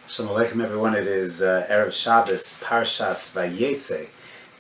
Shalom Aleichem, everyone. It is Erev Shabbos, Parshas Vayetze.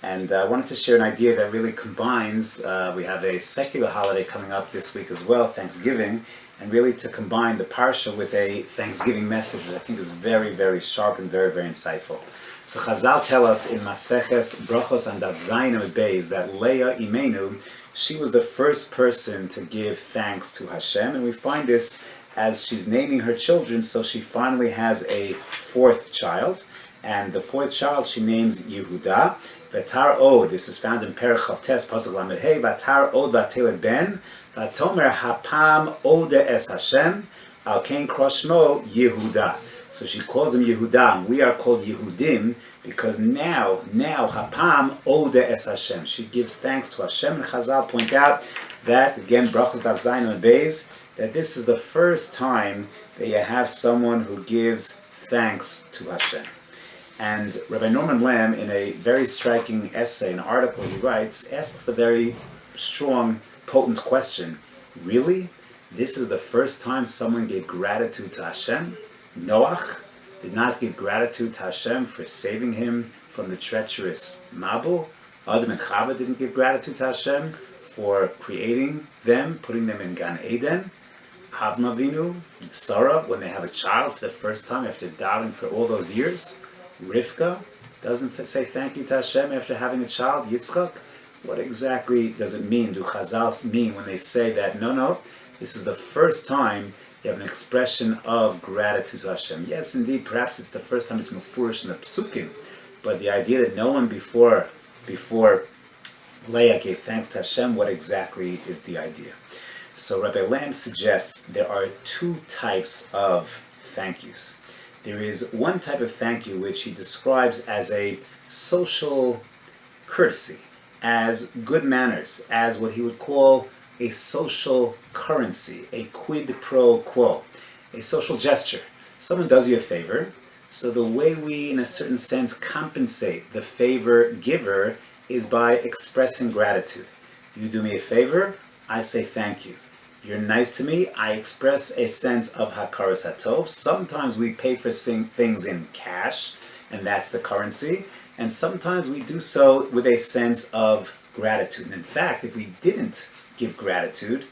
And I wanted to share an idea that really combines, we have a secular holiday coming up this week as well, Thanksgiving, and really to combine the Parsha with a Thanksgiving message that I think is very, very sharp and very, very insightful. So Chazal tell us in Maseches Brachos and Daf Zayin Amud Beis that Leah Imenu, she was the first person to give thanks to Hashem, and we find this as she's naming her children, so she finally has a fourth child, and the fourth child she names Yehuda. Vatar Od, this is found in Perek Chavtes, Pasuk Lamed Hey, Vatar Od Vateled Ben, Vatomer Hapam Ode Es Hashem, Al Kain Kroshmo Yehuda. So she calls him Yehuda. We are called Yehudim because now Hapam Ode Es Hashem. She gives thanks to Hashem, and Chazal point out that, again, Brachos Daf Zayin Amud Beis, that this is the first time that you have someone who gives thanks to Hashem. And Rabbi Norman Lamb, in a very striking essay, an article he writes, asks the very strong, potent question, really? This is the first time someone gave gratitude to Hashem? Noach did not give gratitude to Hashem for saving him from the treacherous Mabul. Adam and Chava didn't give gratitude to Hashem for creating them, putting them in Gan Eden. Avram Avinu, Sarah, when they have a child for the first time after doubting for all those years. Rivka doesn't say thank you to Hashem after having a child. Yitzchak, what exactly does it mean? Do Chazal mean when they say that, no, this is the first time you have an expression of gratitude to Hashem? Yes, indeed, perhaps it's the first time it's mufurish in the psukim, but the idea that no one before Leah gave thanks to Hashem, what exactly is the idea? So Rabbi Lamb suggests there are two types of thank yous. There is one type of thank you which he describes as a social courtesy, as good manners, as what he would call a social currency, a quid pro quo, a social gesture. Someone does you a favor, so the way we, in a certain sense, compensate the favor giver is by expressing gratitude. You do me a favor, I say thank you. You're nice to me, I express a sense of hakaras hatov. Sometimes we pay for things in cash, and that's the currency. And sometimes we do so with a sense of gratitude. And in fact, if we didn't give gratitude,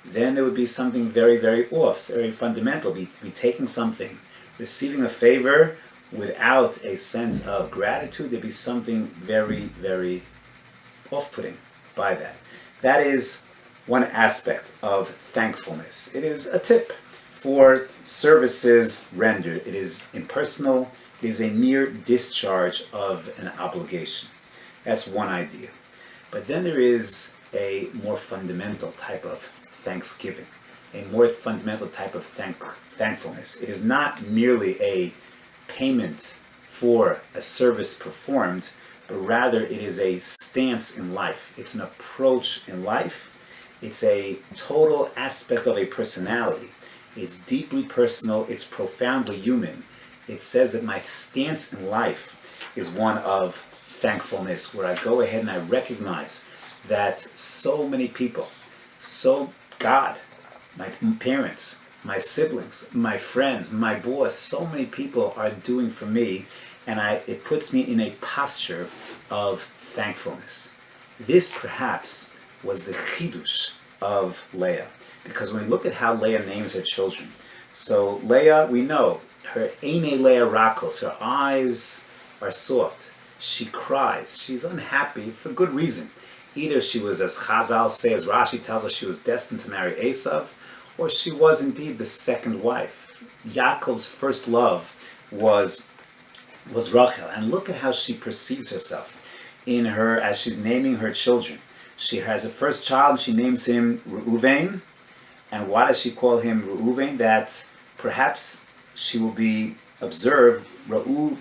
then there would be something very, very off, very fundamental. We'd be taking something, receiving a favor without a sense of gratitude. There'd be something very, very off-putting by that. That is one aspect of thankfulness. It is a tip for services rendered. It is impersonal. It is a mere discharge of an obligation. That's one idea. But then there is a more fundamental type of thanksgiving, a more fundamental type of thankfulness. It is not merely a payment for a service performed, but rather it is a stance in life. It's an approach in life. It's a total aspect of a personality. It's deeply personal. It's profoundly human. It says that my stance in life is one of thankfulness, where I go ahead and I recognize that so many people, God, my parents, my siblings, my friends, my boss, so many people are doing for me, and it puts me in a posture of thankfulness. This perhaps was the chidush of Leah. Because when we look at how Leah names her children, so Leah, we know, her Eine Leah Rakos, her eyes are soft. She cries. She's unhappy for good reason. Either she was, as Chazal say, as Rashi tells us, she was destined to marry Esav, or she was indeed the second wife. Yaakov's first love was Rachel. And look at how she perceives herself in her, as she's naming her children. She has a first child, and she names him Reuven. And why does she call him Reuven? That perhaps she will be observed, Reu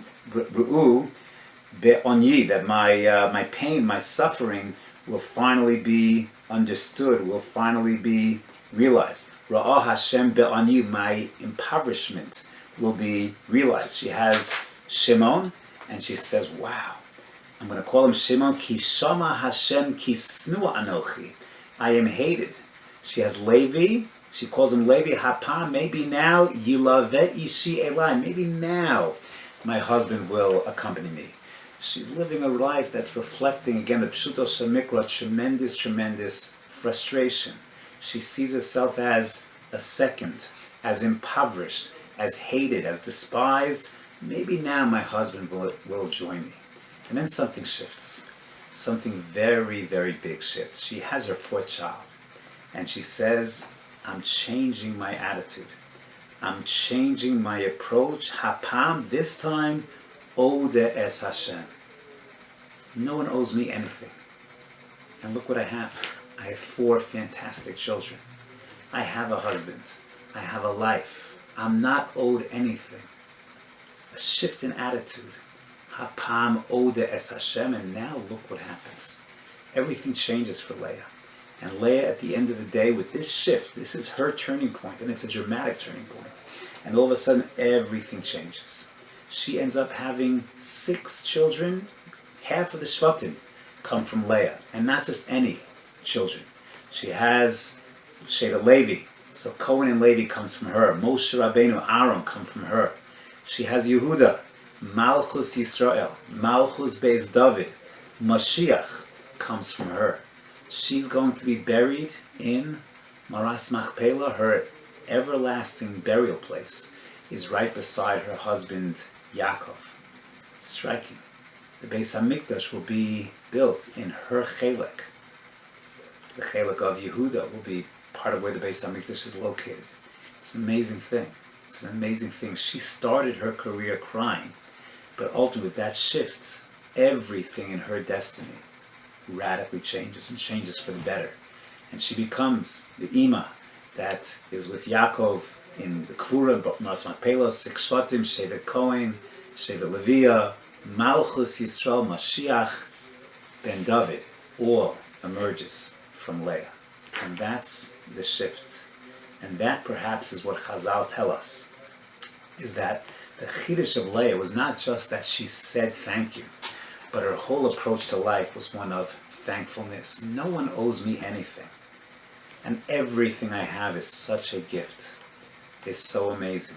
be'onyi, that my pain, my suffering will finally be understood, will finally be realized. Ra'ah Hashem be'onyi, my impoverishment will be realized. She has Shimon, and she says, wow, I'm going to call him Shimon, ki shama Hashem ki snua anochi. I am hated. She has Levi, She calls him Levi. Hapam, maybe now, Yilaveh Ishi Elai. Maybe now my husband will accompany me. She's living a life that's reflecting, again, the Pshuto Shemikra, tremendous, tremendous frustration. She sees herself as a second, as impoverished, as hated, as despised. Maybe now my husband will join me. And then something shifts. Something very, very big shifts. She has her fourth child. And she says, I'm changing my attitude. I'm changing my approach. Hapam, this time, Ode es Hashem. No one owes me anything. And look what I have. I have 4 fantastic children. I have a husband. I have a life. I'm not owed anything. A shift in attitude. Hapam Ode es Hashem. And now look what happens. Everything changes for Leah. And Leah, at the end of the day, with this shift, this is her turning point, and it's a dramatic turning point. And all of a sudden, everything changes. She ends up having 6 children. Half of the Shvatim come from Leah, and not just any children. She has Sheva Levi, so Cohen and Levi comes from her. Moshe Rabbeinu, Aaron come from her. She has Yehuda, Malchus Yisrael, Malchus Beis David, Mashiach comes from her. She's going to be buried in Maras Machpelah. Her everlasting burial place is right beside her husband Yaakov. Striking. The Beis HaMikdash will be built in her chelek. The chelek of Yehuda will be part of where the Beis HaMikdash is located. It's an amazing thing. It's an amazing thing. She started her career crying, but ultimately with that shift, everything in her destiny radically changes and changes for the better. And she becomes the Ima that is with Yaakov in the Kvura, Maras Machpelah, 6 Shvatim, Shevet Cohen, Shevet Leviah, Malchus Yisrael, Mashiach, Ben David, all emerges from Leah. And that's the shift. And that perhaps is what Chazal tell us, is that the Chiddush of Leah was not just that she said thank you, but her whole approach to life was one of thankfulness. No one owes me anything. And everything I have is such a gift. It's so amazing.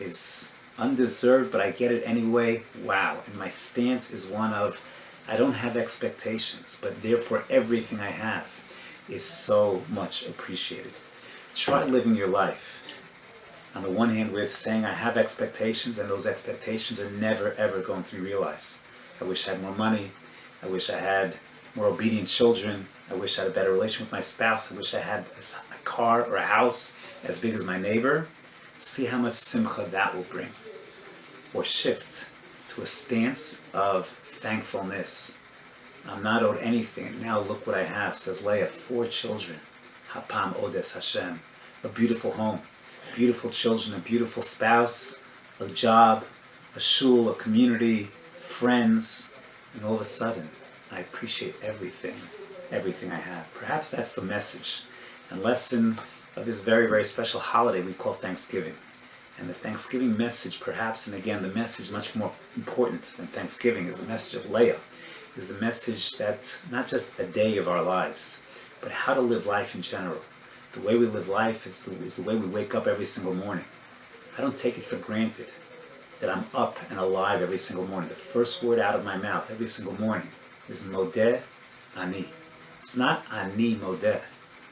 It's undeserved, but I get it anyway. Wow. And my stance is one of, I don't have expectations, but therefore everything I have is so much appreciated. Try living your life, on the one hand, with saying I have expectations, and those expectations are never ever going to be realized. I wish I had more money. I wish I had more obedient children. I wish I had a better relation with my spouse. I wish I had a car or a house as big as my neighbor. See how much simcha that will bring. Or shift to a stance of thankfulness. I'm not owed anything, and now look what I have, says Leah. 4 children. Hapam Odes Hashem. A beautiful home, beautiful children, a beautiful spouse, a job, a shul, a community, friends, and all of a sudden, I appreciate everything I have. Perhaps that's the message and lesson of this very, very special holiday we call Thanksgiving. And the Thanksgiving message, perhaps, and again, the message much more important than Thanksgiving is the message of Leah, is the message that not just a day of our lives, but how to live life in general. The way we live life is the way we wake up every single morning. I don't take it for granted that I'm up and alive every single morning. The first word out of my mouth every single morning is Modeh Ani. It's not Ani Modeh.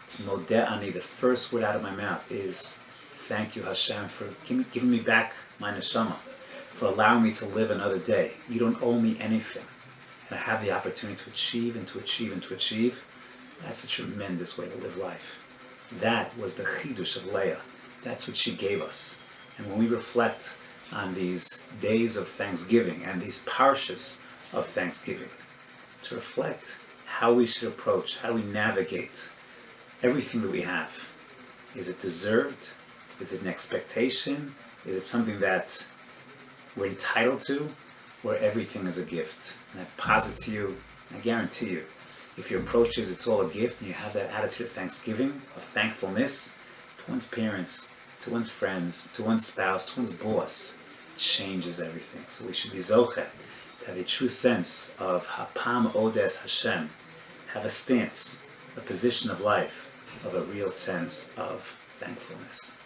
It's Modeh Ani. The first word out of my mouth is thank you, Hashem, for giving me back my neshama, for allowing me to live another day. You don't owe me anything. And I have the opportunity to achieve and to achieve and to achieve. That's a tremendous way to live life. That was the chidush of Leah. That's what she gave us. And when we reflect on these days of Thanksgiving and these parshas of Thanksgiving, to reflect how we should approach, how we navigate everything that we have. Is it deserved? Is it an expectation? Is it something that we're entitled to? Or everything is a gift? And I posit to you, I guarantee you, if your approach is it's all a gift and you have that attitude of thanksgiving, of thankfulness to one's parents, to one's friends, to one's spouse, to one's boss, it changes everything. So we should be zocheh to have a true sense of Hapam Odes Hashem, have a stance, a position of life, of a real sense of thankfulness.